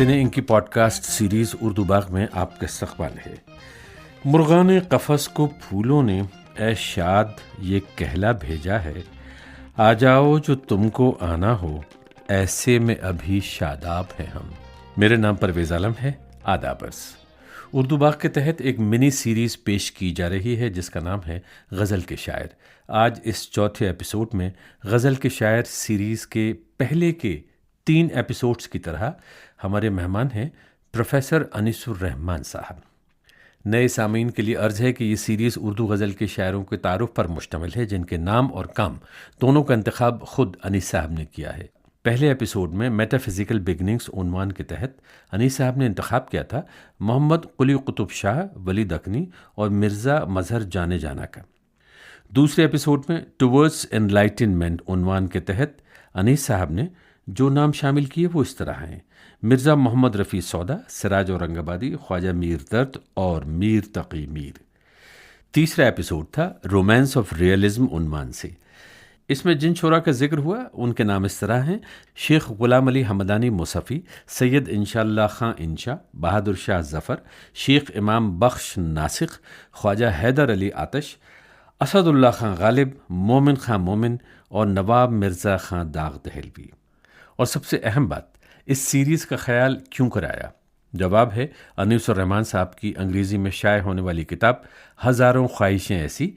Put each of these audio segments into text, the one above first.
سنے ان کی pod cost series Urdu باغ میں آپ کا استقبال ہے۔ مرغان قفس کو پھولوں نے اے شاد یہ کہلا بھیجا ہے، آ جاؤ جو تم کو آنا ہو، ایسے میں ابھی شاداب ہیں ہم۔ میرے نام پرویز عالم ہے، آدابرس۔ اردو باغ کے تحت ایک منی سیریز پیش کی جا رہی ہے جس کا نام ہے غزل کے شاعر۔ آج اس چوتھے ایپیسوڈ میں غزل کے شاعر سیریز کے پہلے کے 3 ایپیسوڈز کی طرح ہمارے مہمان ہیں پروفیسر انیس الرحمان صاحب۔ نئے سامعین کے لیے عرض ہے کہ یہ سیریز اردو غزل کے شاعروں کے تعارف پر مشتمل ہے جن کے نام اور کام دونوں کا انتخاب خود انیس صاحب نے کیا ہے۔ پہلے ایپیسوڈ میں میٹا فزیکل بگننگز عنوان کے تحت انیس صاحب نے انتخاب کیا تھا محمد قلی قطب شاہ، ولی دکنی اور مرزا مظہر جانے جانا کا۔ دوسرے ایپیسوڈ میں ٹورڈز انلائٹنمنٹ عنوان کے تحت انیس صاحب نے جو نام شامل کیے وہ اس طرح ہیں: مرزا محمد رفیع سودا، سراج اورنگ آبادی، خواجہ میر درد اور میر تقی میر۔ تیسرا ایپیسوڈ تھا رومانس آف ریئلزم عنوان سے۔ اس میں جن شعراء کا ذکر ہوا ان کے نام اس طرح ہیں: شیخ غلام علی حمدانی مصفی، سید انشاء اللہ خاں انشا، بہادر شاہ ظفر، شیخ امام بخش ناسخ، خواجہ حیدر علی آتش، اسد اللہ خاں غالب، مومن خاں مومن اور نواب مرزا خاں داغ دہلوی۔ اور سب سے اہم بات، اس سیریز کا خیال کیوں کرایا؟ جواب ہے انیس الرحمان صاحب کی انگریزی میں شائع ہونے والی کتاب ہزاروں خواہشیں ایسی،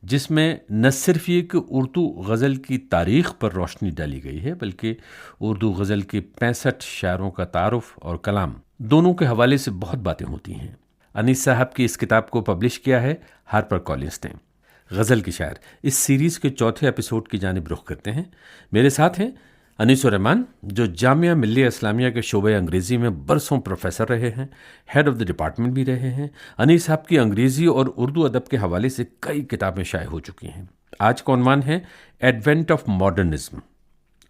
جس میں نہ صرف یہ کہ اردو غزل کی تاریخ پر روشنی ڈالی گئی ہے بلکہ اردو غزل کے 65 شاعروں کا تعارف اور کلام دونوں کے حوالے سے بہت باتیں ہوتی ہیں۔ انیس صاحب کی اس کتاب کو پبلش کیا ہے ہارپر کالنز نے۔ غزل کے شاعر اس سیریز کے چوتھے ایپیسوڈ کی جانب رخ کرتے ہیں۔ میرے ساتھ ہیں انیس الرحمان، جو جامعہ ملیہ اسلامیہ کے شعبۂ انگریزی میں برسوں پروفیسر رہے ہیں، ہیڈ آف دی ڈپارٹمنٹ بھی رہے ہیں۔ انیس صاحب کی انگریزی اور اردو ادب کے حوالے سے کئی کتابیں شائع ہو چکی ہیں۔ آج کا عنوان ہے ایڈوینٹ آف ماڈرنزم۔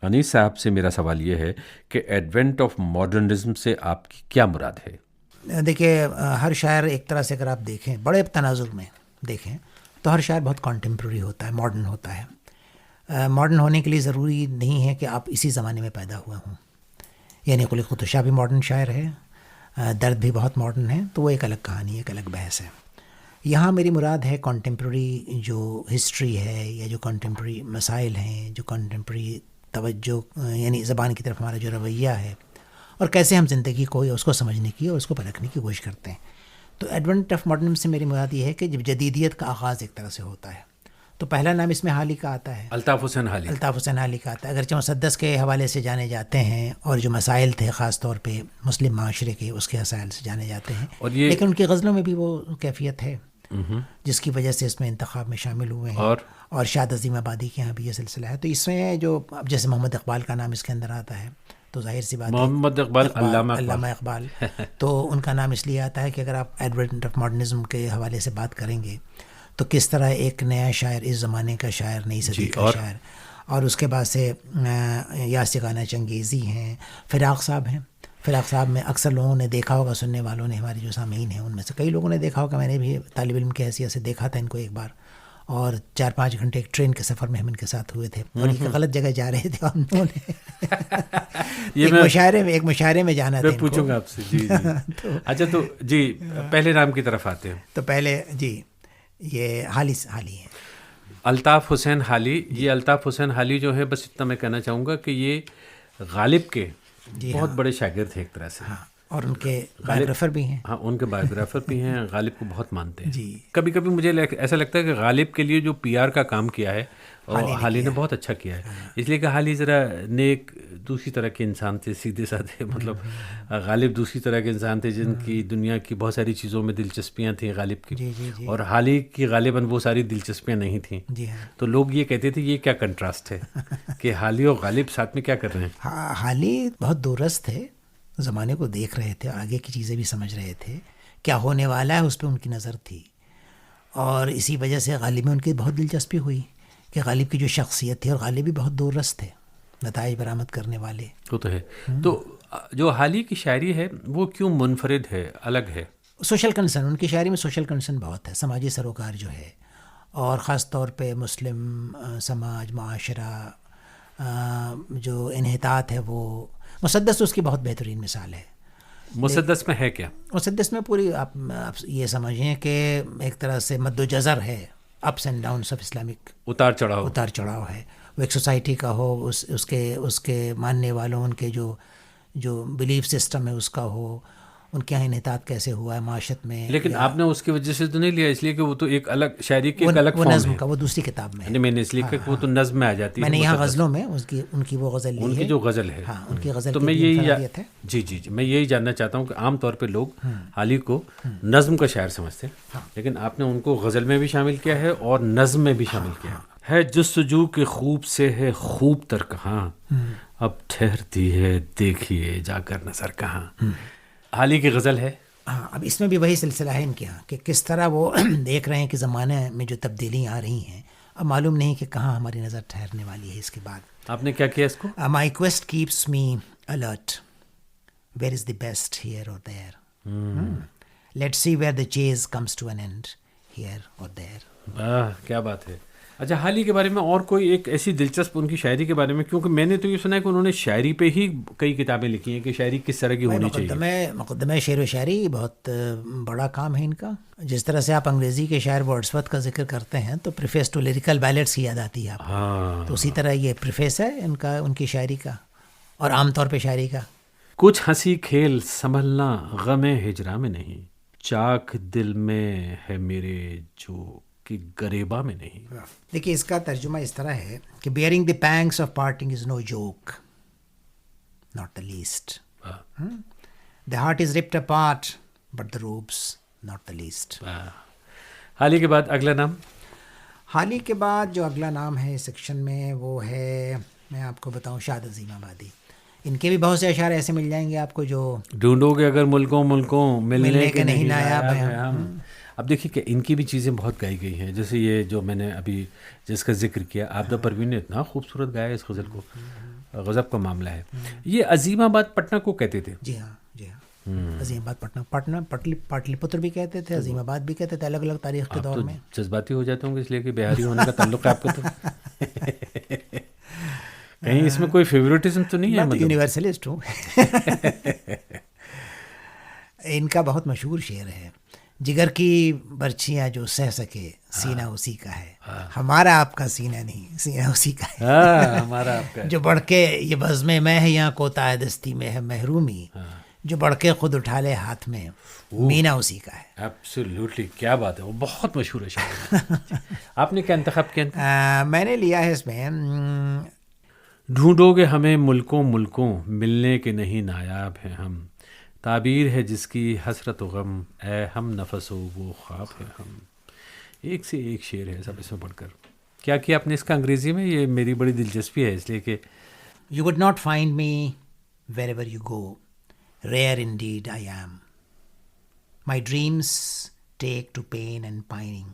انیس صاحب سے میرا سوال یہ ہے کہ ایڈوینٹ آف ماڈرنزم سے آپ کی کیا مراد ہے؟ دیکھیے، ہر شاعر ایک طرح سے اگر آپ دیکھیں، بڑے تناظر میں دیکھیں تو ہر شاعر بہت کانٹمپرری ہوتا ہے، ماڈرن ہوتا ہے۔ ماڈرن ہونے کے لیے ضروری نہیں ہے کہ آپ اسی زمانے میں پیدا ہوئے ہوں، یعنی قلی قطب شاہ بھی ماڈرن شاعر ہے، درد بھی بہت ماڈرن ہے، تو وہ ایک الگ کہانی ہے، ایک الگ بحث ہے۔ یہاں میری مراد ہے کانٹمپرری جو ہسٹری ہے یا جو کانٹمپرری مسائل ہیں، جو کانٹمپرری توجہ یعنی زبان کی طرف ہمارا جو رویہ ہے اور کیسے ہم زندگی کو یا اس کو سمجھنے کی اور اس کو پرکھنے کی کوشش کرتے ہیں۔ تو ایڈوینٹ آف ماڈرنزم سے میری مراد یہ ہے کہ جب جدیدیت کا آغاز ایک طرح سے ہوتا ہے تو پہلا نام اس میں حالی کا آتا ہے، الطاف حسین حالی کا آتا ہے، اگرچہ مسدس کے حوالے سے جانے جاتے ہیں اور جو مسائل تھے خاص طور پہ مسلم معاشرے کے، اس کے مسائل سے جانے جاتے ہیں، لیکن ان کی غزلوں میں بھی وہ کیفیت ہے جس کی وجہ سے اس میں انتخاب میں شامل ہوئے ہیں، اور شاد عظیم آبادی کے یہاں بھی یہ سلسلہ ہے۔ تو اس میں جو اب جیسے محمد اقبال کا نام اس کے اندر آتا ہے تو ظاہر سی بات ہے محمد اقبال، علامہ اقبال، تو ان کا نام اس لیے آتا ہے کہ اگر آپ ایڈوینٹ آف ماڈرنزم کے حوالے سے بات کریں گے تو کس طرح ایک نیا شاعر، اس زمانے کا شاعر، نئی صدی کا شاعر، اور اس کے بعد سے یاسقانہ چنگیزی ہیں، فراق صاحب ہیں۔ فراق صاحب میں اکثر لوگوں نے دیکھا ہوگا، سننے والوں نے، ہمارے جو سامعین ہیں ان میں سے کئی لوگوں نے دیکھا ہوگا، میں نے بھی طالب علم کی حیثیت سے دیکھا تھا ان کو ایک بار، اور 4-5 گھنٹے ایک ٹرین کے سفر میں ہم ان کے ساتھ ہوئے تھے اور ایک غلط جگہ جا رہے تھے اور انہوں نے ایک مشاعرے میں جانا تھا۔ میں پوچھوں گا آپ سے، جی اچھا، تو جی پہلے نام کی طرف آتے ہیں۔ تو پہلے جی یہ حالی ہے، الطاف حسین حالی۔ یہ الطاف حسین حالی جو ہے، بس اتنا میں کہنا چاہوں گا کہ یہ غالب کے بہت بڑے شاگرد تھے ایک طرح سے، اور ان کے بایوگرافر بھی ہیں۔ ہاں، ان کے بایوگرافر بھی ہیں، غالب کو بہت مانتے ہیں۔ جی، کبھی کبھی مجھے ایسا لگتا ہے کہ غالب کے لیے جو PR کا کام کیا ہے حالی نے بہت اچھا کیا ہے، اس لیے کہ حالی ذرا نیک دوسری طرح کے انسان تھے، سیدھے سادھے، مطلب غالب دوسری طرح کے انسان تھے جن کی دنیا کی بہت ساری چیزوں میں دلچسپیاں تھیں غالب کی، اور حالی کی غالباً وہ ساری دلچسپیاں نہیں تھیں۔ تو لوگ یہ کہتے تھے یہ کیا کنٹراسٹ ہے کہ حالی اور غالب ساتھ میں کیا کر رہے ہیں۔ حالی بہت دورست تھے، زمانے کو دیکھ رہے تھے، آگے کی چیزیں بھی سمجھ رہے تھے، کیا ہونے والا ہے اس پہ ان کی نظر تھی، اور اسی وجہ سے غالب میں ان کی بہت دلچسپی ہوئی کہ غالب کی جو شخصیت تھی، اور غالب بھی بہت دورست تھے، نتائج برآمد کرنے والے۔ وہ تو ہے۔ تو جو حالی کی شاعری ہے وہ کیوں منفرد ہے، الگ ہے؟ سوشل کنسرن، ان کی شاعری میں سوشل کنسرن بہت ہے، سماجی سروکار جو ہے، اور خاص طور پہ مسلم سماج، معاشرہ، جو انحطاط ہے، وہ مسدس اس کی بہت بہترین مثال ہے۔ مسدس میں ہے کیا؟ مسدس میں پوری آپ یہ سمجھیں کہ ایک طرح سے مد و جزر ہے، ups and downs of Islamic, اتار چڑھاؤ ہے. وہ ایک سوسائٹی کا ہو، اس کے ماننے والوں، ان کے جو بلیف سسٹم ہے اس کا ہو، ان کے یہاں انحطاط کیسے ہوا ہے معاشرت میں. لیکن آپ نے اس کی وجہ سے تو نہیں لیا، اس لیے کہ وہ تو ایک الگ شاعری کی ایک الگ وہ فارم نظم ہے. کا، وہ دوسری کتاب میں ہے. میں نے اس لیے کہ وہ تو نظم میں آ جاتی ہے. میں نے یہاں غزلوں میں ان کی وہ غزل لی ہے، ان کی جو غزل ہے. ہاں، ان کی غزل تو کی میں بھی انفرادیت ہے. جی میں یہی جاننا چاہتا ہوں کہ عام طور پہ لوگ حالی کو نظم کا شاعر سمجھتے ہیں، لیکن آپ نے ان کو غزل میں بھی شامل کیا ہے اور نظم میں بھی شامل کیا ہے. جستجو کے خوب سے ہے خوب تر کہاں، اب ٹھہرتی ہے دیکھیے جا کر نظر کہاں. حالی کی غزل ہے. ہاں، اب اس میں بھی وہی سلسلہ ہے ان کے یہاں کہ کس طرح وہ دیکھ رہے ہیں کہ زمانے میں جو تبدیلیاں آ رہی ہیں، اب معلوم نہیں کہ کہاں ہماری نظر ٹھہرنے والی ہے اس کے بعد. آپ نے کیا کیا اس کو؟ My quest keeps me alert, where is the best here or there, let see where the chase comes to an end here or there. کیا بات ہے. اچھا، حالی کے بارے میں اور کوئی ایک ایسی دلچسپ ان کی شاعری کے بارے میں، کیونکہ میں نے تو یہ سنا ہے کہ انہوں نے شاعری پہ ہی کئی کتابیں لکھی ہیں کہ شاعری کس طرح کی ہونی چاہیے. مقدمہ شعر و شاعری بہت بڑا کام ہے ان کا. جس طرح سے آپ انگریزی کے شاعر ورڈسورتھ کا ذکر کرتے ہیں تو پریفیس ٹو لیریکل بیلیٹس کی یاد آتی ہے آپ کو. تو اسی طرح یہ پریفیس ہے ان کی شاعری کا، اور عام طور پہ شاعری کا. کچھ ہنسی کھیل سنبھلنا غم ہجراں میں نہیں، چاک دل میں ہے میرے جو کہ گریباں میں نہیں. دیکھیے، اس کا ترجمہ اس طرح ہے کہ bearing the pangs of parting is no joke, not the least. The heart is ripped apart but the robes not the least. Hali کے بعد اگلا نام؟ حالی کے بعد جو اگلا نام ہے اس سیکشن میں وہ ہے، میں آپ کو بتاؤں، شاد عظیم آبادی. ان کے بھی بہت سے اشعار ایسے مل جائیں گے آپ کو جو ڈھونڈو گے اگر ملکوں ملنے کے نہیں نایاب ہیں ہم. اب دیکھیے کہ ان کی بھی چیزیں بہت گائی گئی ہیں، جیسے یہ جو میں نے ابھی جس کا ذکر کیا، عابدہ پروین نے اتنا خوبصورت گایا اس غزل کو. غضب کا معاملہ ہے. یہ عظیم آباد پٹنہ کو کہتے تھے. جی ہاں. عظیم آباد پٹنہ پاٹلی پتر بھی کہتے تھے، عظیم آباد بھی کہتے تھے، الگ الگ تاریخ کے دور میں. جذباتی ہو جاتے ہوں گے اس لیے کہ بہاری ہونے کا تعلق ہے آپ کو. تو کہیں اس میں کوئی فیوریٹزم تو نہیں ہے؟ میں یونیورسلسٹ ہوں. ان کا بہت مشہور شعر ہے، جگر کی برچیاں جو سہ سکے سینہ اسی کا ہے، ہمارا آپ کا سینہ نہیں، سینہ اسی کا ہے. ہمارا آپ کا جو بڑھ کے یہ بزم میں ہے یہاں کوتاہ دستی میں ہے محرومی، جو بڑھ کے خود اٹھا لے ہاتھ میں مینا اسی کا ہے. ایبسلیوٹلی، کیا بات ہے، وہ بہت مشہور ہے شاعر. آپ نے کیا انتخاب کیا؟ میں نے لیا ہے اس میں، ڈھونڈو گے ہمیں ملکوں ملنے کے نہیں نایاب ہیں ہم، تعبیر ہے جس کی حسرت و غم، اے ہم نفس و وہ خواب ہے ہم. ایک سے ایک شعر ہے سب اس میں پڑھ کر. کیا کیا آپ نے اس کا انگریزی میں؟ یہ میری بڑی دلچسپی ہے اس لیے کہ You would not find me wherever you go, rare indeed I am. My dreams take to pain and pining,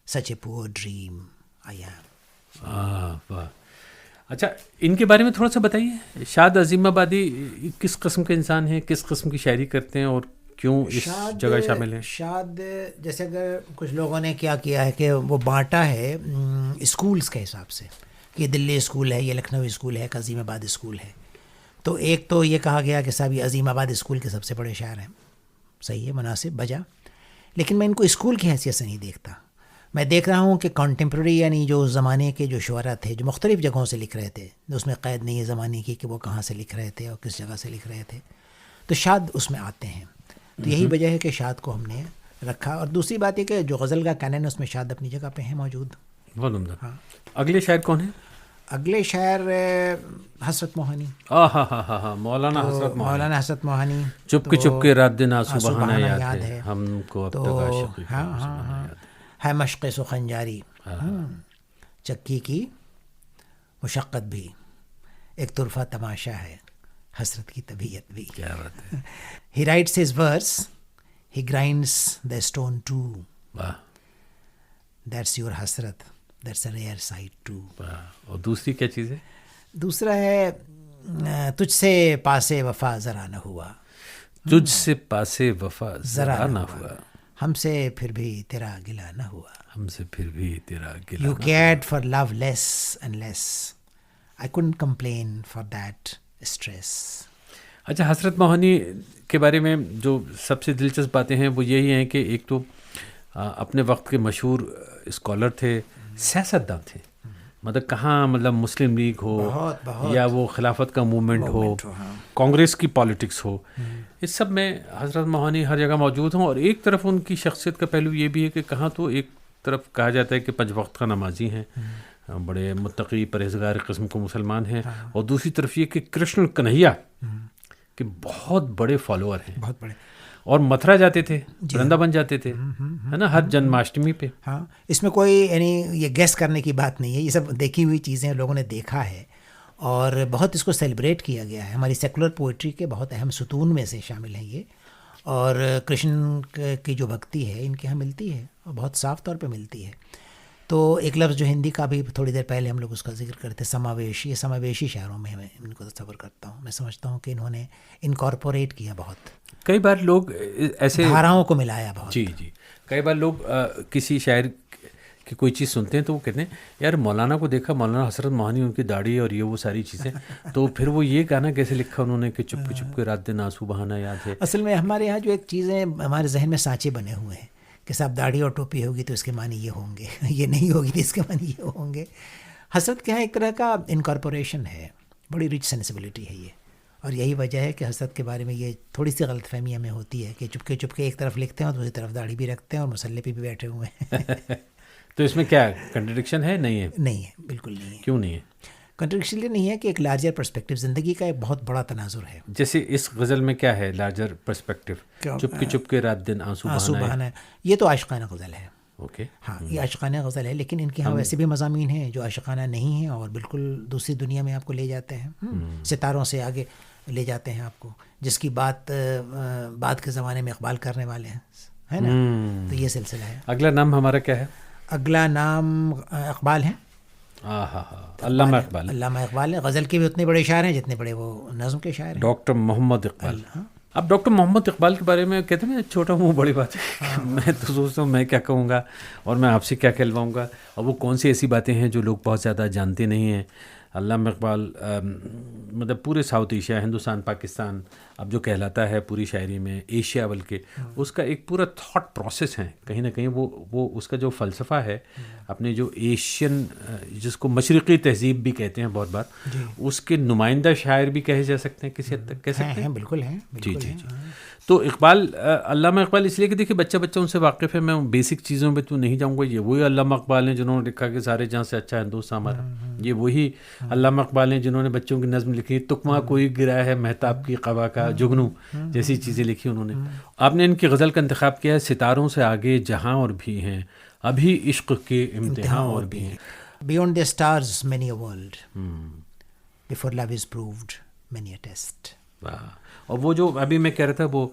such a poor dream I am. واہ. اچھا، ان کے بارے میں تھوڑا سا بتائیے. شاد عظیم آبادی کس قسم کے انسان ہیں، کس قسم کی شاعری کرتے ہیں اور کیوں اس جگہ شامل ہیں؟ شاد جیسے اگر کچھ لوگوں نے کیا ہے کہ وہ بانٹا ہے اسکولز کے حساب سے، کہ یہ دلی اسکول ہے، یہ لکھنؤ اسکول ہے، عظیم آباد اسکول ہے. تو ایک تو یہ کہا گیا کہ صاحب یہ عظیم آباد اسکول کے سب سے بڑے شاعر ہیں. صحیح ہے، مناسب، بجا. لیکن میں ان کو اسکول کی حیثیت سے نہیں دیکھتا. میں دیکھ رہا ہوں کہ کانٹمپرری، یعنی جو زمانے کے جو شعراء تھے جو مختلف جگہوں سے لکھ رہے تھے، اس میں قید نہیں ہے زمانے کی کہ وہ کہاں سے لکھ رہے تھے اور کس جگہ سے لکھ رہے تھے، تو شاد اس میں آتے ہیں. تو یہی وجہ ہے کہ شاد کو ہم نے رکھا. اور دوسری بات یہ کہ جو غزل کا کینن ہے اس میں شاد اپنی جگہ پہ ہیں موجود. بہت عمدہ. ہاں. اگلے شاعر کون ہیں؟ اگلے شاعر حسرت موہانی. مولانا حسرت موہانی. چپ کے رات دن آنسو بہانا یاد ہے ہم کو اب تک عاشقی. ہاں ہے مشق سخنجاری، چکی کی مشقت بھی ایک طرفہ تماشا ہے، حسرت کی طبیعت بھی. کیا بات ہے. He writes his verse, he grinds the stone too. واہ. That's your حسرت, that's a rare sight too. اور دوسری کیا چیز ہے؟ دوسرا ہے تجھ سے پاسے وفا ذرا نہ ہوا. تجھ سے پاسے وفا ذرا نہ ہوا. ہم سے پھر بھی تیرا گلہ نہ ہوا. ہم سے پھر بھی تیرا گلہ. You cared for love less and less. I couldn't complain for that stress. اچھا، حضرت موہانی کے بارے میں جو سب سے دلچسپ باتیں ہیں وہ یہی ہیں کہ ایک تو اپنے وقت کے مشہور اسکالر تھے، سیاستداں تھے، مطلب کہاں مطلب مسلم لیگ ہو یا وہ خلافت کا موومنٹ ہو، کانگریس کی پالیٹکس ہو، اس سب میں حضرت موہانی ہر جگہ موجود ہوں. اور ایک طرف ان کی شخصیت کا پہلو یہ بھی ہے کہ کہاں تو ایک طرف کہا جاتا ہے کہ 5 وقت کا نمازی ہیں، بڑے متقی پرہیزگار قسم کو مسلمان ہیں، اور دوسری طرف یہ کہ کرشن کنہیا کے بہت بڑے فالوور ہیں، بہت بڑے، اور متھرا جاتے تھے، ورنداون جاتے تھے، ہے نا، ہر جنماشٹمی پہ. ہاں، اس میں کوئی یعنی یہ گیس کرنے کی بات نہیں ہے، یہ سب دیکھی ہوئی چیزیں لوگوں نے دیکھا ہے اور بہت اس کو سیلیبریٹ کیا گیا ہے. ہماری سیکولر پوئٹری کے بہت اہم ستون میں سے شامل ہیں یہ، اور کرشن کی جو بھکتی ہے ان کے یہاں ملتی ہے اور بہت صاف طور پہ ملتی ہے. تو ایک لفظ جو ہندی کا بھی تھوڑی دیر پہلے ہم لوگ اس کا ذکر کرتے، سماویشی، یہ سماویشی شاعروں میں میں ان کو تصور کرتا ہوں. میں سمجھتا ہوں کہ انہوں نے انکارپوریٹ کیا بہت، کئی بار لوگ ایسے دھاراؤں کو ملایا بہت. جی جی، کئی بار لوگ کسی شاعر کی کوئی چیز سنتے ہیں تو وہ کہتے ہیں یار مولانا کو دیکھا، مولانا حضرت موہانی، ان کی داڑھی اور یہ وہ ساری چیزیں، تو پھر وہ یہ گانا کیسے لکھا انہوں نے کہ چپ چپ کے رات دن آنسو بہانا یاد ہے. اصل میں ہمارے یہاں جو ایک چیزیں ہمارے ذہن میں سانچے بنے ہوئے ہیں کہ صاحب داڑھی اور ٹوپی ہوگی تو اس کے معنی یہ ہوں گے، یہ نہیں ہوگی تو اس کے معنی یہ ہوں گے. حضرت کے یہاں ایک طرح کا انکارپوریشن ہے، بڑی رچ سینسبلٹی ہے یہ، اور یہی وجہ ہے کہ حضرت کے بارے میں یہ تھوڑی سی غلط فہمی ہمیں ہوتی ہے کہ چپکے چپکے ایک طرف لکھتے ہیں اور دوسری طرف داڑھی بھی رکھتے ہیں اور مسلح پہ بھی بیٹھے ہوئے ہیں. تو اس میں کیا کنٹرڈکشن ہے؟ نہیں ہے، نہیں ہے، بالکل نہیں ہے. کیوں نہیں ہے؟ کنٹرڈکشن یہ نہیں ہے کہ ایک لارجر پرسپیکٹو، زندگی کا ایک بہت بڑا تناظر ہے. جیسے اس غزل میں کیا ہے لارجر پرسپیکٹو؟ چپ کے رات دن آنسو بہانا ہے، یہ تو عاشقانہ غزل ہے. اوکے، ہاں، یہ عاشقانہ غزل ہے، لیکن ان کے ہاں ویسے بھی مضامین ہیں جو عاشقانہ نہیں ہیں اور بالکل دوسری دنیا میں آپ کو لے جاتے ہیں، ستاروں سے آگے لے جاتے ہیں آپ کو، جس کی بات بعد کے زمانے میں اقبال کرنے والے ہیں، ہے نا. تو یہ سلسلہ ہے. اگلا نام ہمارا کیا ہے؟ اگلا نام اقبال ہے. علامہ اقبال. علامہ اقبال ہیں، غزل کے بھی اتنے بڑے شاعر ہیں جتنے بڑے وہ نظم کے شاعر ہیں. ڈاکٹر محمد اقبال. اب ڈاکٹر محمد اقبال کے بارے میں کہتے ہیں چھوٹا منہ بڑی بات ہے، میں تو سوچتا ہوں میں کیا کہوں گا اور میں آپ سے کیا کہلواؤں گا، اور وہ کون سی ایسی باتیں ہیں جو لوگ بہت زیادہ جانتے نہیں ہیں. علامہ اقبال مطلب پورے ساؤتھ ایشیا، ہندوستان، پاکستان اب جو کہلاتا ہے پوری شاعری میں، ایشیا بلکہ، اس کا ایک پورا تھاٹ پروسیس ہے کہیں نہ کہیں. وہ اس کا جو فلسفہ ہے اپنے جو ایشین، جس کو مشرقی تہذیب بھی کہتے ہیں بہت بار، اس کے نمائندہ شاعر بھی کہے جا سکتے ہیں، کسی حد تک کہہ سکتے ہیں. بالکل ہیں. جی جی جی. تو اقبال، علامہ اقبال اس لیے کہ دیکھیے بچہ ان سے واقف ہے، میں بیسک چیزوں پہ تو نہیں جاؤں گا. یہ وہی علامہ اقبال ہیں جنہوں نے لکھا کہ سارے جہاں سے اچھا ہندوستان ہمارا. یہ وہی علامہ اقبال ہیں جنہوں نے بچوں کی نظم لکھی، تکما کوئی گرا ہے مہتاب کی قبا کا جگنو جیسی چیزیں لکھی انہوں نے. آپ نے ان کی غزل کا انتخاب کیا ہے، ستاروں سے آگے جہاں اور بھی ہیں، ابھی عشق کے امتحان اور بھی ہیں. Beyond the stars many a world, before love is proved many a test. اور وہ جو ابھی میں کہہ رہا تھا، وہ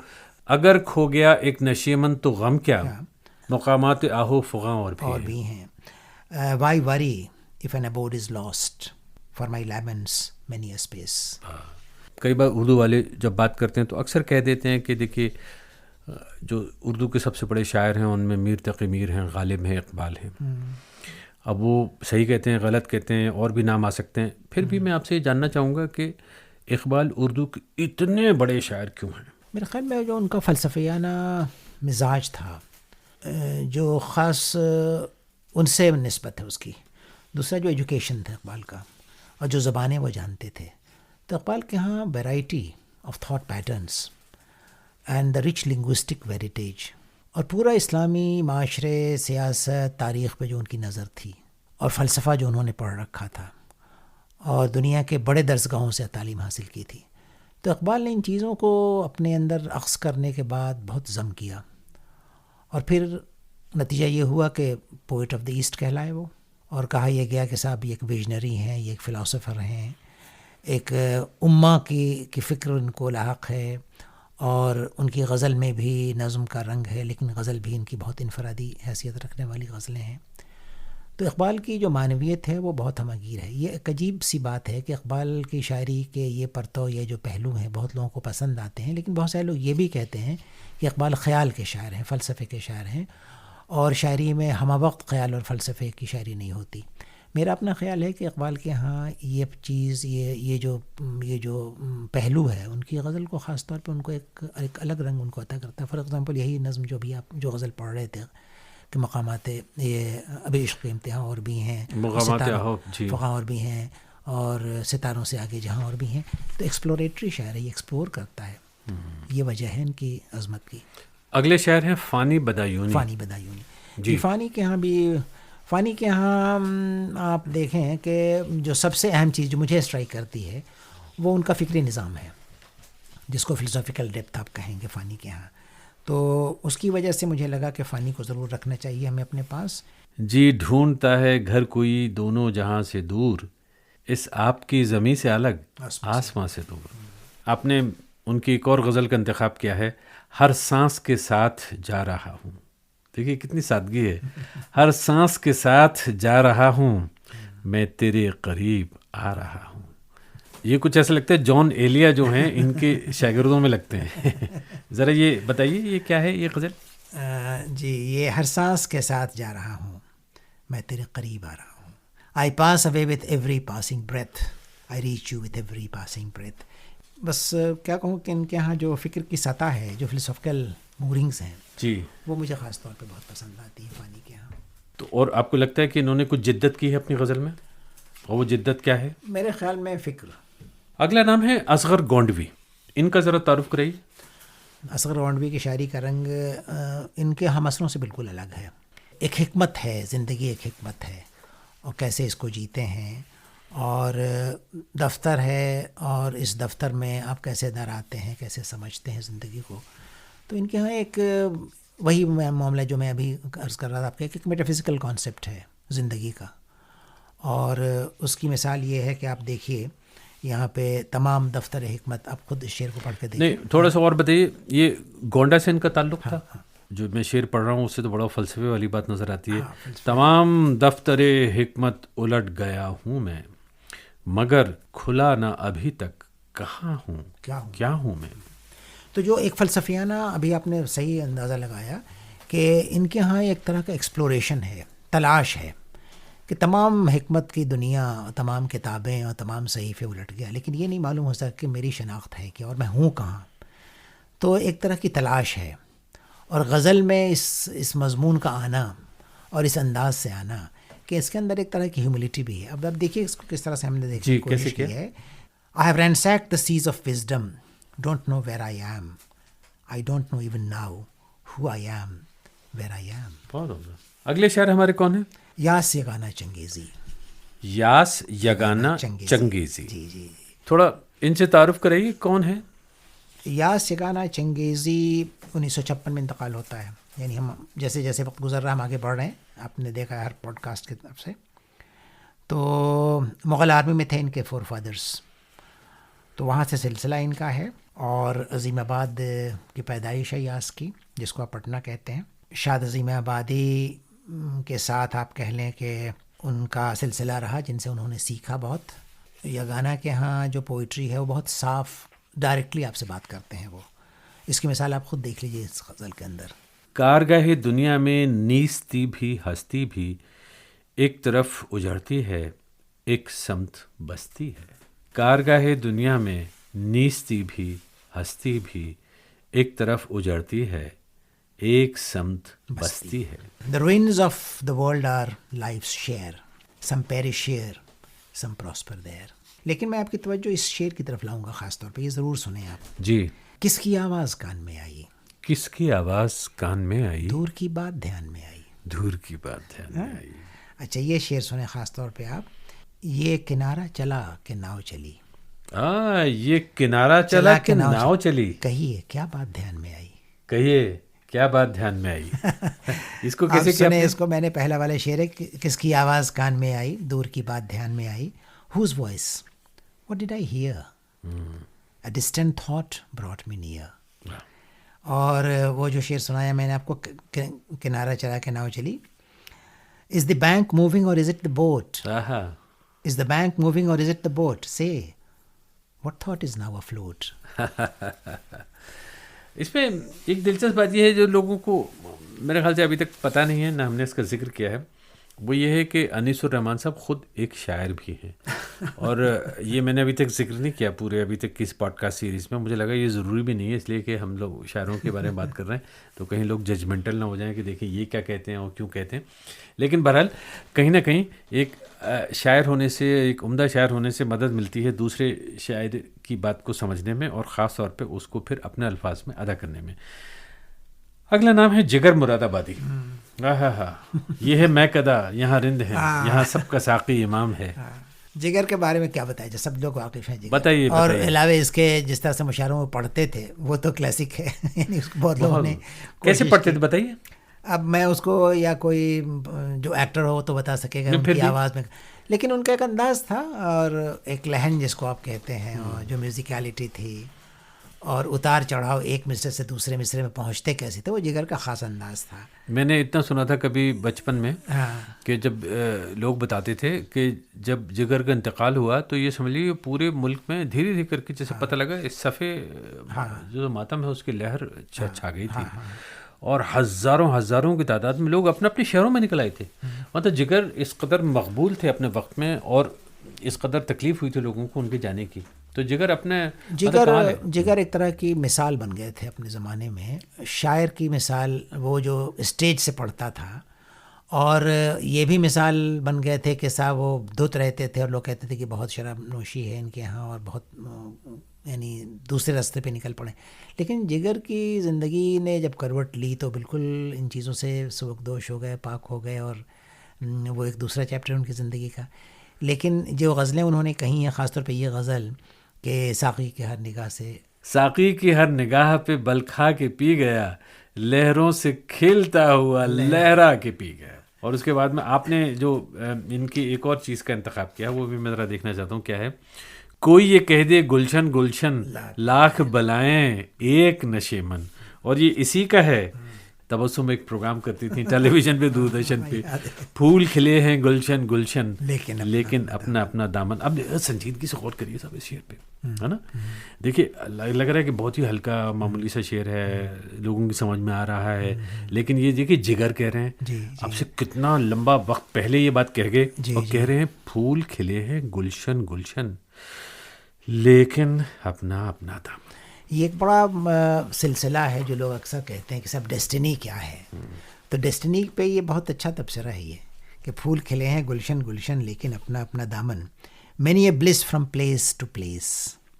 اگر کھو گیا ایک نشیمن تو غم کیا، مقامات آہو فغاں اور بھی ہیں. Why worry if an abode is lost, for my laments many a space. کئی بار اردو والے جب بات کرتے ہیں تو اکثر کہہ دیتے ہیں کہ دیکھیے جو اردو کے سب سے بڑے شاعر ہیں ان میں میر تقی میر ہیں، غالب ہیں، اقبال ہیں. اب وہ صحیح کہتے ہیں، غلط کہتے ہیں، اور بھی نام آ سکتے ہیں. پھر بھی میں آپ سے یہ جاننا چاہوں گا کہ اقبال اردو کے اتنے بڑے شاعر کیوں ہیں؟ میرے خیال میں جو ان کا فلسفیانہ مزاج تھا، جو خاص ان سے نسبت ہے اس کی. دوسرا جو ایجوکیشن تھا اقبال کا، اور جو زبانیں وہ جانتے تھے. تو اقبال کے ہاں variety of thought patterns and the rich linguistic heritage, اور پورا اسلامی معاشرے، سیاست، تاریخ پہ جو ان کی نظر تھی، اور فلسفہ جو انہوں نے پڑھ رکھا تھا، اور دنیا کے بڑے درسگاہوں سے تعلیم حاصل کی تھی. تو اقبال نے ان چیزوں کو اپنے اندر اخذ کرنے کے بعد بہت ضم کیا، اور پھر نتیجہ یہ ہوا کہ پوئٹ آف دی ایسٹ کہلائے وہ، اور کہا یہ گیا کہ صاحب یہ ایک ویژنری ہیں، یہ ایک فلاسفر ہیں، ایک امہ کی فکر ان کو لاحق ہے، اور ان کی غزل میں بھی نظم کا رنگ ہے، لیکن غزل بھی ان کی بہت انفرادی حیثیت رکھنے والی غزلیں ہیں. تو اقبال کی جو معنویت ہے وہ بہت ہمگیر ہے. یہ ایک عجیب سی بات ہے کہ اقبال کی شاعری کے یہ پرتو، یہ جو پہلو ہیں بہت لوگوں کو پسند آتے ہیں، لیکن بہت سارے لوگ یہ بھی کہتے ہیں کہ اقبال خیال کے شاعر ہیں، فلسفے کے شاعر ہیں، اور شاعری میں ہمہ وقت خیال اور فلسفے کی شاعری نہیں ہوتی. میرا اپنا خیال ہے کہ اقبال کے ہاں یہ چیز یہ جو پہلو ہے ان کی غزل کو خاص طور پہ ان کو ایک الگ رنگ ان کو عطا کرتا ہے. فار ایگزامپل یہی نظم جو بھی آپ جو غزل پڑھ رہے تھے کہ مقامات یہ ابھی عشق امتحان اور بھی ہیں, فقاں اور بھی ہیں, اور ستاروں سے آگے جہاں اور بھی ہیں. تو ایکسپلوریٹری شاعر ہے, یہ ایکسپلور کرتا ہے, یہ وجہ ہے ان کی عظمت کی. اگلے شاعر ہیں فانی بدایونی. فانی بدایونی جی. فانی کے ہاں آپ دیکھیں کہ جو سب سے اہم چیز جو مجھے اسٹرائک کرتی ہے وہ ان کا فکری نظام ہے, جس کو فلسافیکل ڈیپتھ آپ کہیں گے فانی کے ہاں. تو اس کی وجہ سے مجھے لگا کہ فانی کو ضرور رکھنا چاہیے ہمیں اپنے پاس. جی ڈھونڈتا ہے گھر کوئی دونوں جہاں سے دور, اس آپ کی زمیں سے الگ آسماں سے دور. آپ نے ان کی ایک اور غزل کا انتخاب کیا ہے, ہر سانس کے ساتھ جا رہا ہوں. دیکھیے کتنی سادگی ہے, ہر سانس کے ساتھ جا رہا ہوں, میں تیرے قریب آ رہا ہوں. یہ کچھ ایسا لگتا ہے جان ایلیا جو ہیں ان کے شاگردوں میں لگتے ہیں. ذرا یہ بتائیے یہ کیا ہے یہ غزل؟ جی یہ ہر سانس کے ساتھ جا رہا ہوں, میں تیرے قریب آ رہا ہوں. I pass away with every passing breath, I reach you with every passing breath. بس کیا کہوں کہ ان کے ہاں جو فکر کی سطح ہے, جو فلسافیکل مورنگز ہیں جی, وہ مجھے خاص طور پہ بہت پسند آتی ہے فانی کے ہاں. تو اور آپ کو لگتا ہے کہ انہوں نے کچھ جدت کی ہے اپنی غزل میں, اور وہ جدت کیا ہے؟ میرے خیال میں فکر. اگلا نام ہے اصغر گونڈوی, ان کا ذرا تعارف کرائیے. اصغر گونڈوی کی شاعری کا رنگ ان کے ہم اثروں سے بالکل الگ ہے. ایک حکمت ہے, زندگی ایک حکمت ہے, اور کیسے اس کو جیتے ہیں, اور دفتر ہے, اور اس دفتر میں آپ کیسے در آتے ہیں, کیسے سمجھتے ہیں زندگی کو. تو ان کے ہاں ایک وہی معاملہ جو میں ابھی عرض کر رہا تھا آپ کے, ایک میٹافزیکل کانسیپٹ ہے زندگی کا. اور اس کی مثال یہ ہے کہ آپ دیکھیے یہاں پہ تمام دفتر حکمت, آپ خود اس شعر کو پڑھ کے دیکھیں. نہیں تھوڑا سا اور بتائیے, یہ گونڈا سے ان کا تعلق تھا؟ جو میں شعر پڑھ رہا ہوں اس سے تو بڑا فلسفے والی بات نظر آتی ہے. تمام دفتر حکمت الٹ گیا ہوں میں, مگر کھلا نہ ابھی تک کہاں ہوں, کیا ہوں میں. تو جو ایک فلسفیانہ, ابھی آپ نے صحیح اندازہ لگایا کہ ان کے ہاں ایک طرح کا ایکسپلوریشن ہے, تلاش ہے کہ تمام حکمت کی دنیا, تمام کتابیں اور تمام صحیفے الٹ گیا, لیکن یہ نہیں معلوم ہو سکتا کہ میری شناخت ہے کیا اور میں ہوں کہاں. تو ایک طرح کی تلاش ہے. اور غزل میں اس مضمون کا آنا اور اس انداز سے آنا کہ اس کے اندر ایک طرح کی ہیوملٹی بھی ہے. اب آپ دیکھیے اس کو کس طرح سے ہم نے دیکھنے کی کوشش کی ہے. I have ransacked the seas of wisdom, don't know where I am, I don't know even now who I am, where I am. بہت ہوگا. اگلے شاعر ہمارے کون ہیں؟ یاس یگانہ چنگیزی. یاس یگانہ چنگیزی. جی جی, تھوڑا ان سے تعارف کرائیے, کون ہے؟ یاس یگانہ چنگیزی 1956 میں انتقال ہوتا ہے. یعنی ہم جیسے جیسے وقت گزر رہا ہم آگے بڑھ رہے ہیں, آپ نے دیکھا ہے ہر پوڈ کاسٹ کی طرف سے. تو مغل آرمی میں تھے ان کے فور فادرس, تو وہاں سے سلسلہ ان کا ہے. اور عظیم آباد کی پیدائش ہے یاس کی, جس کو آپ پٹنہ کہتے ہیں. شاد عظیم آبادی کے ساتھ آپ کہہ لیں کہ ان کا سلسلہ رہا, جن سے انہوں نے سیکھا بہت. یگانہ کے ہاں جو پوئٹری ہے وہ بہت صاف, ڈائریکٹلی آپ سے بات کرتے ہیں وہ. اس کی مثال آپ خود دیکھ لیجیے اس غزل کے اندر. کارگاہ دنیا میں نیستی بھی ہستی بھی, ایک طرف اجڑتی ہے ایک سمت بستی ہے. کارگاہ دنیا میں نیستی بھی ہستی بھی, ایک طرف اجڑتی ہے ایک سمت بستی ہے. The ruins of the world are life's share, some perish here, some prosper there. لیکن میں آپ کی توجہ اس شعر کی طرف لاؤں گا خاص طور پہ, یہ ضرور سنیں آپ. جی. کس کی آواز کان میں آئی, کس کی آواز کان میں آئی, دور کی بات دھیان میں آئی, دور کی بات دھیان میں آئی. اچھا یہ شعر سنیں خاص طور پہ آپ. یہ کنارہ چلا کہ ناؤ چلی, یہ کنارہ چلا کہ ناؤ چلی, کہیے کیا بات دھیان میں آئی, کہیے کیا بات دھیان میں آئی. اس کو کیسے کیا؟ اس کو میں نے پہلا والا شعر ہے, کس کی آواز کان میں آئی, دور کی بات دھیان میں آئی. Whose voice? What did I hear? A distant thought brought me near. اور وہ جو شعر سنایا میں نے آپ کو, کنارہ چلا کے ناؤ چلی. Is the bank moving or is it the boat? Is the bank moving or is it the boat? Say, what thought is now afloat? اس میں ایک دلچسپ بات یہ ہے جو لوگوں کو میرے خیال سے ابھی تک پتہ نہیں ہے, نہ ہم نے اس کا ذکر کیا ہے. وہ یہ ہے کہ انیس الرحمان صاحب خود ایک شاعر بھی ہیں، اور یہ میں نے ابھی تک ذکر نہیں کیا پورے ابھی تک کس پوڈ کاسٹ سیریز میں. مجھے لگا یہ ضروری بھی نہیں ہے، اس لیے کہ ہم لوگ شاعروں کے بارے میں بات کر رہے ہیں تو کہیں لوگ ججمنٹل نہ ہو جائیں کہ دیکھیں یہ کیا کہتے ہیں اور کیوں کہتے ہیں. لیکن بہرحال کہیں نہ کہیں ایک شاعر ہونے سے، ایک عمدہ شاعر ہونے سے مدد ملتی ہے دوسرے شاعر کی بات کو سمجھنے میں، اور خاص طور پہ اس کو پھر اپنے الفاظ میں ادا کرنے میں. اگلا نام ہے جگر مراد آبادی. یہ ہے میں کدا یہاں رند ہے، یہاں سب کا ساقی امام ہے. جگر کے بارے میں کیا بتایا جائے، سب لوگ واقف ہیں جگر. بتائیے. اور علاوہ اس کے جس طرح سے مشاعروں میں پڑھتے تھے وہ تو کلاسک ہے، یعنی اس کو بہت لوگوں نے کیسے پڑھتے تھے بتائیے. اب میں اس کو یا کوئی جو ایکٹر ہو تو بتا سکے گا ان کی آواز میں، لیکن ان کا ایک انداز تھا اور ایک لہن جس کو آپ کہتے ہیں، اور جو میوزیکلٹی تھی اور اتار چڑھاؤ ایک مصرے سے دوسرے مصرے میں پہنچتے کیسے تھے، وہ جگر کا خاص انداز تھا. میں نے اتنا سنا تھا کبھی بچپن میں کہ جب لوگ بتاتے تھے کہ جب جگر کا انتقال ہوا تو یہ سمجھ لیجیے پورے ملک میں دھیرے دھیرے کر کے جیسے پتہ لگا اس صفحے جو ماتم ہے اس کی لہر چھا گئی تھی، اور ہزاروں کی تعداد میں لوگ اپنے اپنے شہروں میں نکل آئے تھے. مطلب جگر اس قدر مقبول تھے اپنے وقت میں، اور اس قدر تکلیف ہوئی تھی لوگوں کو ان کے جانے کی. تو جگر اپنے جگر ایک طرح کی مثال بن گئے تھے اپنے زمانے میں، شاعر کی مثال، وہ جو اسٹیج سے پڑھتا تھا. اور یہ بھی مثال بن گئے تھے کہ صاحب وہ دھت رہتے تھے اور لوگ کہتے تھے کہ بہت شراب نوشی ہے ان کے ہاں اور بہت یعنی دوسرے راستے پہ نکل پڑے. لیکن جگر کی زندگی نے جب کروٹ لی تو بالکل ان چیزوں سے سبکدوش ہو گئے، پاک ہو گئے، اور وہ ایک دوسرا چیپٹر ان کی زندگی کا. لیکن جو غزلیں انہوں نے کہی ہیں، خاص طور پہ یہ غزل کہ ساقی کی ہر نگاہ سے، ساقی کی ہر نگاہ پہ بل کھا کے پی گیا، لہروں سے کھیلتا ہوا لہرا کے پی گیا. اور اس کے بعد میں آپ نے جو ان کی ایک اور چیز کا انتخاب کیا وہ بھی میں ذرا دیکھنا چاہتا ہوں کیا ہے. کوئی یہ کہہ دے گلشن گلشن لاکھ بلائیں ایک نشے من. اور یہ اسی کا ہے. تبسم ایک پروگرام کرتی تھی ٹیلی ویژن پہ، دوردرشن پہ، پھول کھلے ہیں گلشن گلشن لیکن اپنا اپنا دامن. اب سنجیدگی سے غور کریے صاحب اس شعر پہ، ہے نا. دیکھیے لگ رہا ہے کہ بہت ہی ہلکا معمولی سا شعر ہے، لوگوں کی سمجھ میں آ رہا ہے، لیکن یہ دیکھیے جگر کہہ رہے ہیں اب سے کتنا لمبا وقت پہلے یہ بات کہہ گئے، اور کہہ رہے ہیں پھول کھلے ہیں گلشن گلشن لیکن اپنا اپنا دامن. یہ ایک بڑا سلسلہ ہے جو لوگ اکثر کہتے ہیں کہ سب ڈیسٹنی کیا ہے. تو ڈیسٹنی پہ یہ بہت اچھا تبصرہ ہے یہ کہ پھول کھلے ہیں گلشن گلشن لیکن اپنا اپنا دامن. Many a bliss from place to place,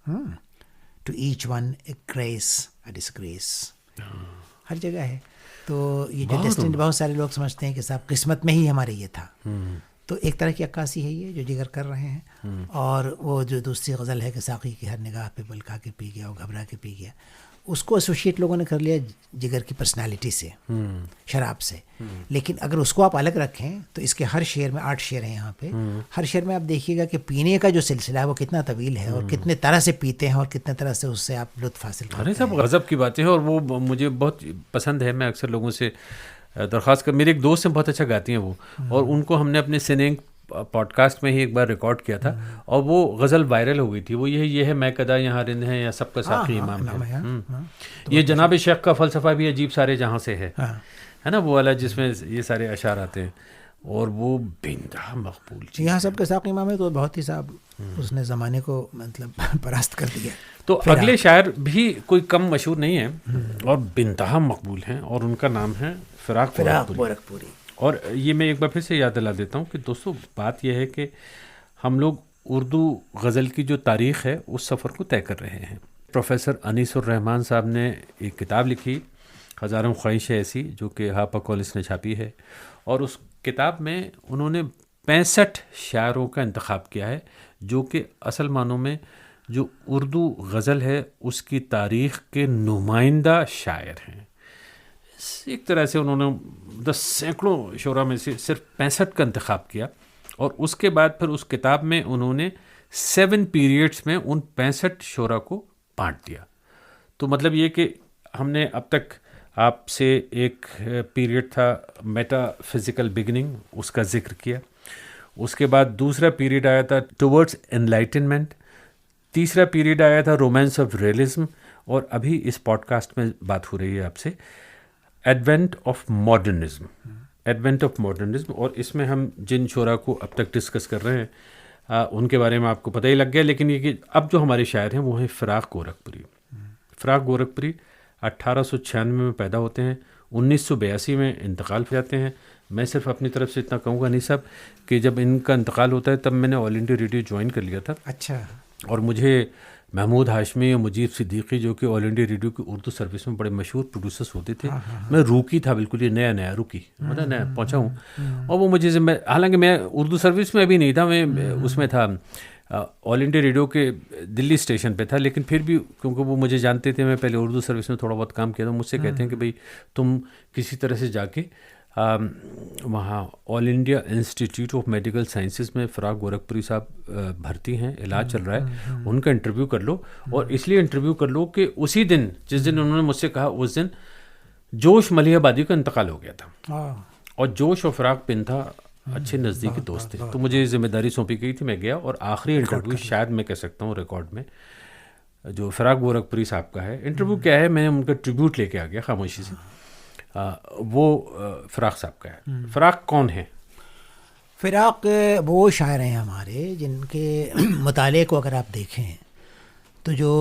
to each one a grace a disgrace. ہر جگہ ہے. تو یہ جو ڈیسٹنی بہت سارے لوگ سمجھتے ہیں کہ صاحب قسمت میں ہی ہمارے یہ تھا. تو ایک طرح کی عکاسی ہے یہ جو جگر کر رہے ہیں. اور وہ جو دوسری غزل ہے کہ ساقی کی ہر نگاہ پہ بلکا کے پی گیا اور گھبرا کے پی گیا، اس کو ایسوشیٹ لوگوں نے کر لیا جگر کی پرسنالٹی سے، شراب سے. لیکن اگر اس کو آپ الگ رکھیں تو اس کے ہر شعر میں 8 شعر ہیں یہاں پہ. ہر شعر میں آپ دیکھیے گا کہ پینے کا جو سلسلہ ہے وہ کتنا طویل ہے اور کتنے طرح سے پیتے ہیں اور کتنے طرح سے اس سے آپ لطف حاصل کرتے ہیں. سب غضب کی باتیں ہیں اور وہ مجھے بہت پسند ہے. میں اکثر لوگوں سے درخواست کر، میرے ایک دوست ہیں بہت اچھا گاتی ہیں وہ، اور ان کو ہم نے اپنے سنینگ پوڈ کاسٹ میں ہی ایک بار ریکارڈ کیا تھا اور وہ غزل وائرل ہو گئی تھی. وہ یہ ہے میں کدا یہاں رند ہے یا سب کا ساقی امام ہے. یہ جناب شیخ کا فلسفہ بھی عجیب سارے جہاں سے ہے نا، وہ والا جس میں یہ سارے اشعار آتے ہیں اور وہ بے انتہا مقبول چیز. یہاں سب کا ساقی امام ہے تو بہت ہی صاحب اس نے زمانے کو مطلب پرست کر دیا. تو اگلے شاعر بھی کوئی کم مشہور نہیں ہیں اور بے انتہا مقبول ہیں، اور ان کا نام ہے فراق گورکھپوری. اور یہ میں ایک بار پھر سے یاد دلا دیتا ہوں کہ دوستو بات یہ ہے کہ ہم لوگ اردو غزل کی جو تاریخ ہے اس سفر کو طے کر رہے ہیں. پروفیسر انیس الرحمان صاحب نے ایک کتاب لکھی ہزاروں خواہشیں ایسی، جو کہ ہاپا کالج نے چھاپی ہے، اور اس کتاب میں انہوں نے 65 شاعروں کا انتخاب کیا ہے جو کہ اصل معنوں میں جو اردو غزل ہے اس کی تاریخ کے نمائندہ شاعر ہیں. ایک طرح سے انہوں نے سینکڑوں شعراء میں سے صرف 65 کا انتخاب کیا، اور اس کے بعد پھر اس کتاب میں انہوں نے 7 پیریڈز میں ان 65 شعراء کو بانٹ دیا. تو مطلب یہ کہ ہم نے اب تک آپ سے ایک پیریڈ تھا میٹا فزیکل بگننگ، اس کا ذکر کیا. اس کے بعد دوسرا پیریڈ آیا تھا ٹورڈز انلائٹنمنٹ، تیسرا پیریڈ آیا تھا رومانس آف ریئلزم، اور ابھی اس پوڈ کاسٹ میں بات ہو رہی ہے آپ سے advent of modernism. Advent of modernism, اور اس میں ہم جن شعراء کو اب تک ڈسکس کر رہے ہیں ان کے بارے میں آپ کو پتہ ہی لگ گیا، لیکن یہ کہ اب جو ہمارے شاعر ہیں وہ ہیں فراق گورکھپوری. فراق گورکھپوری 1896 میں پیدا ہوتے ہیں، 1982 میں انتقال ہو جاتے ہیں. میں صرف اپنی طرف سے اتنا کہوں گا نہیں صاحب کہ جب ان کا انتقال ہوتا ہے تب میں نے آل انڈیا ریڈیو جوائن کر لیا تھا. اچھا. اور مجھے محمود ہاشمی اور مجیب صدیقی جو کہ آل انڈیا ریڈیو کی اردو سروس میں بڑے مشہور پروڈیوسرس ہوتے تھے، میں روکی تھا بالکل، یہ نیا روکی مطلب نیا پہنچا ہوں، اور وہ مجھے حالانکہ میں اردو سروس میں ابھی نہیں تھا، میں اس میں تھا آل انڈیا ریڈیو کے دلی اسٹیشن پہ تھا، لیکن پھر بھی کیونکہ وہ مجھے جانتے تھے، میں پہلے اردو سروس میں تھوڑا بہت کام کیا تھا، مجھ سے کہتے ہیں کہ بھئی تم کسی طرح سے جا کے وہاں All India Institute of Medical Sciences میں فراق گورکھپوری صاحب بھرتی ہیں، علاج چل رہا ہے، ان کا انٹرویو کر لو. اور اس لیے انٹرویو کر لو کہ اسی دن جس دن انہوں نے مجھ سے کہا اس دن جوش ملیح آبادی کا انتقال ہو گیا تھا، اور جوش اور فراق پنتھا اچھے نزدیکی دوست تھے. تو مجھے ذمہ داری سونپی گئی تھی، میں گیا اور آخری انٹرویو شاید میں کہہ سکتا ہوں ریکارڈ میں جو فراق گورکھپوری صاحب کا ہے. انٹرویو کیا ہے، میں ان کا ٹریبیوٹ لے کے آ گیا خاموشی سے. وہ فراق صاحب کا ہے. فراق کون ہے؟ فراق وہ شاعر ہیں ہمارے جن کے مطالعے کو اگر آپ دیکھیں تو جو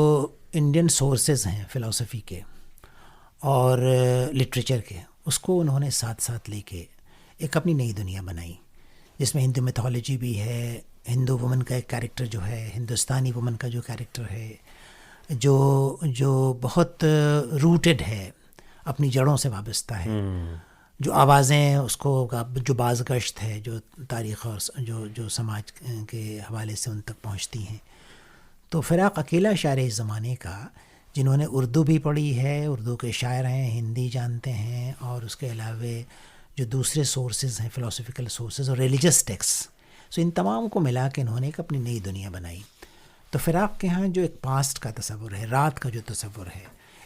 انڈین سورسز ہیں فلسفی کے اور لٹریچر کے، اس کو انہوں نے ساتھ ساتھ لے کے ایک اپنی نئی دنیا بنائی، جس میں ہندو میتھولوجی بھی ہے، ہندو وومن کا ایک کیریکٹر جو ہے، ہندوستانی وومن کا جو کیریکٹر ہے، جو بہت روٹڈ ہے، اپنی جڑوں سے وابستہ ہے، جو آوازیں اس کو جو بازگشت ہے، جو تاریخ اور جو سماج کے حوالے سے ان تک پہنچتی ہیں. تو فراق اکیلا شاعر اس زمانے کا جنہوں نے اردو بھی پڑھی ہے، اردو کے شاعر ہیں، ہندی جانتے ہیں، اور اس کے علاوہ جو دوسرے سورسز ہیں، فلسفیکل سورسز اور ریلیجس ٹیکسٹ، سو ان تمام کو ملا کے انہوں نے ایک اپنی نئی دنیا بنائی. تو فراق کے ہاں جو ایک پاسٹ کا تصور ہے، رات کا جو تصور ہے،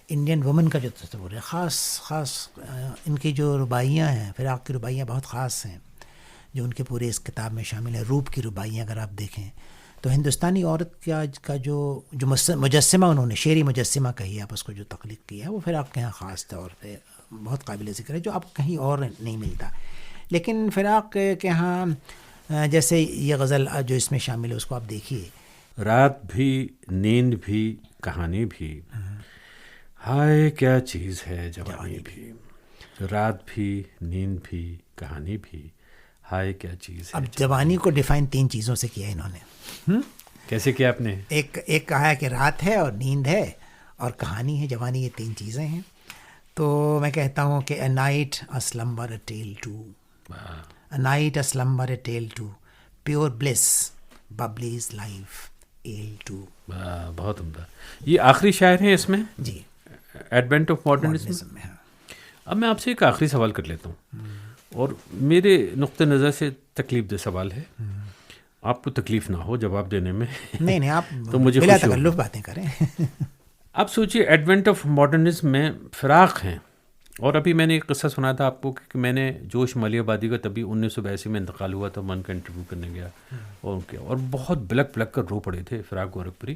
انڈین وومن کا جو تصور ہے، خاص ان کی جو رباعیاں ہیں، فراق کی رباعیاں بہت خاص ہیں جو ان کے پورے اس کتاب میں شامل ہے. روپ کی رباعیاں اگر آپ دیکھیں تو ہندوستانی عورت کا جو مجسمہ انہوں نے، شعری مجسمہ کہیے آپ اس کو، جو تخلیق کیا ہے، وہ فراق کے یہاں خاص طور پہ بہت قابل ذکر ہے، جو آپ کہیں اور نہیں ملتا. لیکن فراق کے یہاں جیسے یہ غزل جو اس میں شامل ہے اس کو آپ دیکھیے، رات بھی نیند بھی کہانی بھی، ہائے کیا چیز ہے جوانی بھی. رات بھی نیند بھی کہانی بھی، ہائے کیا چیز ہے. اب جوانی کو ڈیفائن 3 چیزوں سے کیا انہوں نے. کیسے کیا آپ نے؟ ایک کہا ہے کہ رات ہے اور نیند ہے اور کہانی ہے. جوانی یہ 3 چیزیں ہیں. تو میں کہتا ہوں کہ a night a slumber a tale too, a night a slumber a tale too, pure bliss bubbly's life ale too. بہت عمدہ. یہ آخری شاعر ہیں اس میں جی، ایڈوینٹ آف ماڈرنزم میں. اب میں آپ سے ایک آخری سوال کر لیتا ہوں، اور میرے نقطہ نظر سے تکلیف دہ سوال ہے. آپ کو تکلیف نہ ہو جواب دینے میں. نہیں آپ تو مجھے بلا تکلف باتیں کریں. آپ سوچئے ایڈوینٹ آف ماڈرنزم میں فراق ہیں، اور ابھی میں نے ایک قصہ سنا تھا آپ کو کہ میں نے جوش ملیح آبادی کا تبھی 1982 میں انتقال ہوا تھا، میں ان کا انٹرویو کرنے گیا اور بہت بلک کر رو پڑے تھے فراق گورکھپوری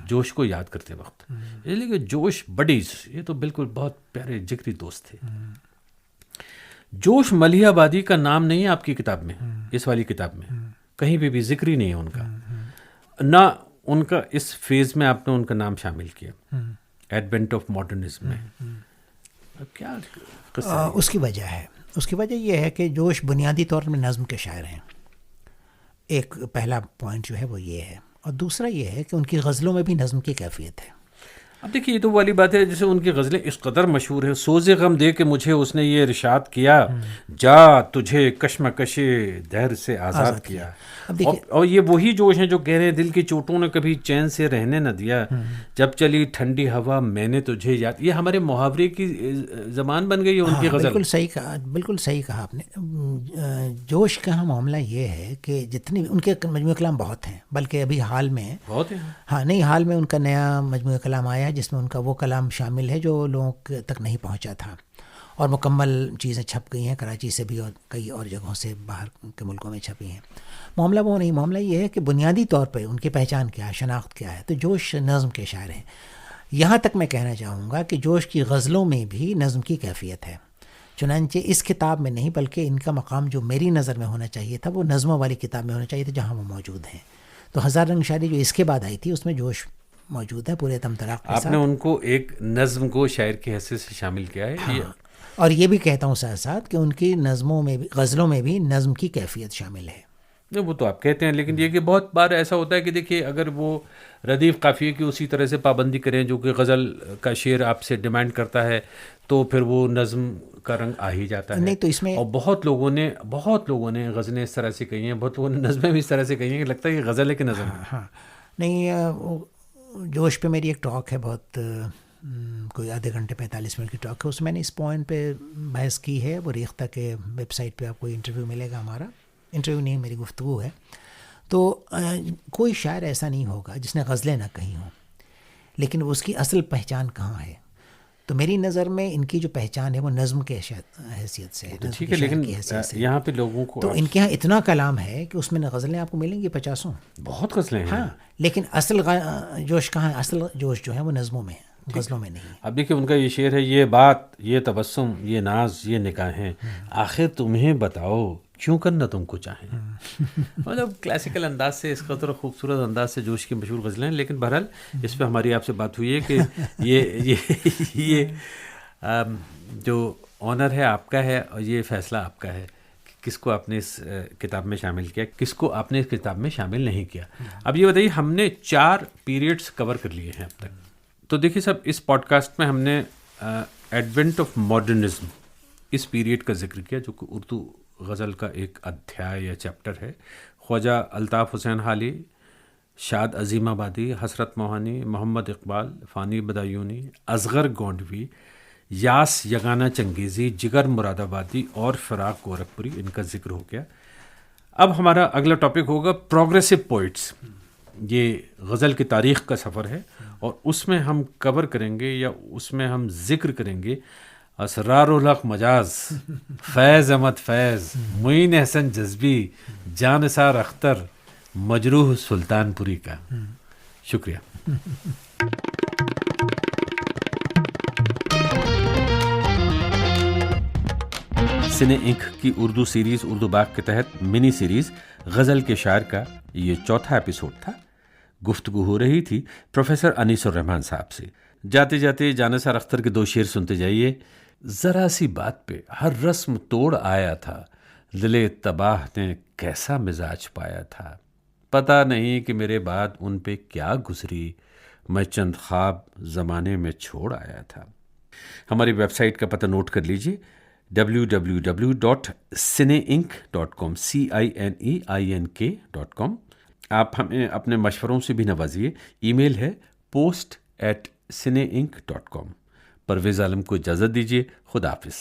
جوش کو یاد کرتے وقت. اس لیے کہ جوش بڈیز یہ تو بالکل بہت پیارے جگری دوست تھے. جوش ملیح آبادی کا نام نہیں ہے آپ کی کتاب میں، اس والی کتاب میں کہیں بھی ذکر ہی نہیں ہے ان کا، نہ ان کا اس فیز میں آپ نے ان کا نام شامل کیا ایڈوینٹ آف ماڈرنزم میں. کیا اس کی وجہ یہ ہے کہ جوش بنیادی طور پر نظم کے شاعر ہیں. ایک پہلا پوائنٹ جو ہے وہ یہ ہے، اور دوسرا یہ ہے کہ ان کی غزلوں میں بھی نظم کی کیفیت ہے. اب دیکھیے یہ تو والی بات ہے، جیسے ان کی غزلیں اس قدر مشہور ہیں، سوز غم دے کے مجھے اس نے یہ ارشاد کیا، جا تجھے کشمکش دہر سے آزاد کیا. اور یہ وہی جوش ہیں جو کہہ رہے ہیں دل کی چوٹوں نے کبھی چین سے رہنے نہ دیا، جب چلی ٹھنڈی ہوا میں نے تجھے یاد. یہ ہمارے محاورے کی زبان بن گئی ہے ان کی غزل. بالکل صحیح کہا آپ نے. جوش کا معاملہ یہ ہے کہ جتنی ان کے مجموعہ کلام بہت ہیں، بلکہ ابھی حال میں بہت ہیں. ہاں نہیں، حال میں ان کا نیا مجموعہ کلام آیا جس میں ان کا وہ کلام شامل ہے جو لوگوں تک نہیں پہنچا تھا، اور مکمل چیزیں چھپ گئی ہیں کراچی سے بھی اور کئی اور جگہوں سے باہر کے ملکوں میں چھپی ہیں. معاملہ وہ نہیں، معاملہ یہ ہے کہ بنیادی طور پہ ان کی پہچان کیا ہے، شناخت کیا ہے. تو جوش نظم کے شاعر ہیں. یہاں تک میں کہنا چاہوں گا کہ جوش کی غزلوں میں بھی نظم کی کیفیت ہے، چنانچہ اس کتاب میں نہیں بلکہ ان کا مقام جو میری نظر میں ہونا چاہیے تھا وہ نظموں والی کتاب میں ہونا چاہیے تھا جہاں وہ موجود ہیں. تو ہزار رنگ شاعری جو اس کے بعد آئی تھی اس میں جوش موجود ہے پورے تمطراق کے آپ ساتھ. نے ان کو ایک نظم کو شاعر کی حیثیت سے شامل کیا ہے. اور یہ بھی کہتا ہوں ساتھ ساتھ کہ ان کی نظموں میں بھی غزلوں میں بھی نظم کی کیفیت شامل ہے. نہیں وہ تو آپ کہتے ہیں، لیکن یہ کہ بہت بار ایسا ہوتا ہے کہ دیکھیے اگر وہ ردیف قافیے کی اسی طرح سے پابندی کریں جو کہ غزل کا شعر آپ سے ڈیمانڈ کرتا ہے تو پھر وہ نظم کا رنگ آ ہی جاتا ہے. نہیں تو اس میں اور بہت لوگوں نے غزلیں اس طرح سے کہی ہیں، بہت لوگوں نے نظمیں بھی اس طرح سے کہی ہیں کہ لگتا ہے یہ غزل ہے کہ نظم ہے. ہاں نہیں جوش پہ میری ایک ٹاک ہے بہت کوئی آدھے گھنٹے 45 منٹ کی ٹاک ہے. اس میں نے اس پوائنٹ پہ بحث کی ہے. وہ ریختہ کے ویب سائٹ پہ آپ کو انٹرویو ملے گا. ہمارا انٹرویو نہیں میری گفتگو ہے. تو کوئی شاعر ایسا نہیں ہوگا جس نے غزلیں نہ کہی ہوں، لیکن اس کی اصل پہچان کہاں ہے؟ تو میری نظر میں ان کی جو پہچان ہے وہ نظم کے حیثیت سے ہے. ٹھیک ہے، لیکن یہاں پہ لوگوں کو تو ان کے یہاں اتنا کلام ہے کہ اس میں غزلیں آپ کو ملیں گی 50. بہت غزلیں ہیں. ہاں لیکن اصل جوش کہاں ہے؟ اصل جوش جو ہے وہ نظموں میں ہے، غزلوں میں نہیں. اب دیکھیے ان کا یہ شعر ہے، یہ بات، یہ تبسم، یہ ناز، یہ نگاہیں، آخر تمہیں بتاؤ کیوں کرنا تم کو چاہیں. مطلب کلاسیکل انداز سے، اس قدر خوبصورت انداز سے جوش کی مشہور غزلیں ہیں. لیکن بہرحال اس پہ ہماری آپ سے بات ہوئی ہے کہ یہ جو آنر ہے آپ کا ہے اور یہ فیصلہ آپ کا ہے کہ کس کو آپ نے اس کتاب میں شامل کیا، کس کو آپ نے اس کتاب میں شامل نہیں کیا. اب یہ بتائیے، ہم نے 4 پیریڈس کور کر لیے ہیں اب تک. تو دیکھیے صاحب، اس پوڈ کاسٹ میں ہم نے ایڈونٹ آف ماڈرنزم اس پیریڈ کا ذکر کیا جو کہ اردو غزل کا ایک ادھیائے یا چیپٹر ہے. خواجہ الطاف حسین حالی، شاد عظیم آبادی، حسرت موہانی، محمد اقبال، فانی بدایونی، اصغر گونڈوی، یاس یگانہ چنگیزی، جگر مراد آبادی اور فراق گورکھپوری، ان کا ذکر ہو گیا. اب ہمارا اگلا ٹاپک ہوگا پروگریسو پوئٹس. یہ غزل کی تاریخ کا سفر ہے اور اس میں ہم کور کریں گے یا اس میں ہم ذکر کریں گے اسرار الحق مجاز، فیض احمد فیض، معین احسن جذبی، جانثار اختر، مجروح سلطان پوری کا. شکریہ. سنے انک کی اردو سیریز اردو باغ کے تحت منی سیریز غزل کے شاعر کا یہ 4تھا ایپیسوڈ تھا. گفتگو ہو رہی تھی پروفیسر انیس الرحمان صاحب سے. جاتے جاتے جانثار اختر کے 2 شعر سنتے جائیے. ذرا سی بات پہ ہر رسم توڑ آیا تھا، دل تباہ نے کیسا مزاج پایا تھا، پتہ نہیں کہ میرے بعد ان پہ کیا گزری، میں چند خواب زمانے میں چھوڑ آیا تھا. ہماری ویب سائٹ کا پتہ نوٹ کر لیجیے، www.cineink.com cineink.com. آپ ہمیں اپنے مشوروں سے بھی نوازیے. ای میل ہے post@cineink.com. پرویز عالم کو اجازت دیجیے. خدا حافظ.